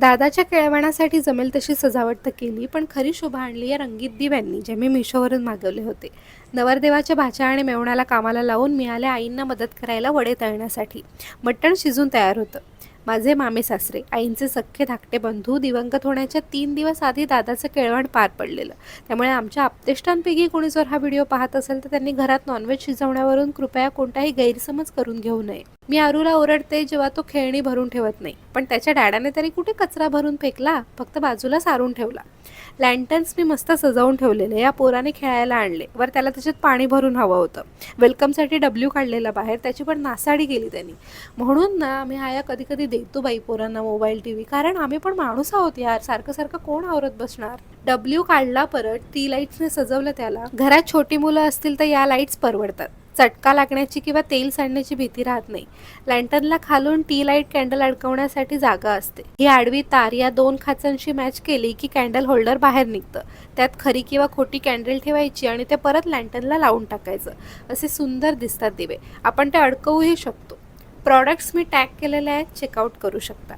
दादाच्या केळवणासाठी जमेल तशी सजावट तर केली, पण खरी शोभा आणली या रंगीत दिव्यांनी, जे मी मिशोवरून मागवले होते. नवरदेवाच्या भाच्या आणि मेवण्याला कामाला लावून मिळाल्या आईंना मदत करायला वडे तळण्यासाठी. मटण शिजून तयार होतं. माझे मामे सासरे, आईंचे सख्खे धाकटे बंधू दिवंगत होण्याच्या 3 दिवस आधी दादाचं केळवण पार पडलेलं. त्यामुळे आमच्या आप्तेष्टांपैकी कोणी जर हा व्हिडिओ पाहत असेल तर त्यांनी घरात नॉनव्हेज शिजवण्यावरून कृपया कोणताही गैरसमज करून घेऊ नये. मी आरूला ओरडते जेव्हा तो खेळणी भरून ठेवत नाही, पण त्याच्या डॅडाने तरी कुठे कचरा भरून फेकला, फक्त बाजूला सारून ठेवला. लँटन्स मी मस्त सजवून ठेवलेले, या पोराने खेळायला आणले. वर त्याला त्याच्यात पाणी भरून हवं होतं. वेलकमसाठी डब्ल्यू काढलेला बाहेर, त्याची पण नासाडी केली त्यांनी. म्हणून ना आम्ही आया कधी कधी देतो बाई पोरांना मोबाईल टीव्ही, कारण आम्ही पण माणूस आहोत यार, सारखं सारखं कोण आवरत बसणार. डब्ल्यू काढला परत, टी लाईट्सने सजवलं त्याला. घरात छोटी मुलं असतील तर या लाईट्स परवडतात. चटका लागण्याची किंवा तेल सांडण्याची भीती राहत नाही. लँटनला खालून टी लाईट कॅन्डल अडकवण्यासाठी जागा असते. ही आडवी तार या 2 खाचांशी मॅच केली की कॅन्डल होल्डर बाहेर निघतं. त्यात खरी किंवा खोटी कॅन्डल ठेवायची आणि ते परत लँटनला लावून टाकायचं. असे सुंदर दिसतात दिवे. आपण ते अडकवूही शकतो. प्रॉडक्ट्स मी टॅग केलेले आहेत, चेकआउट करू शकता.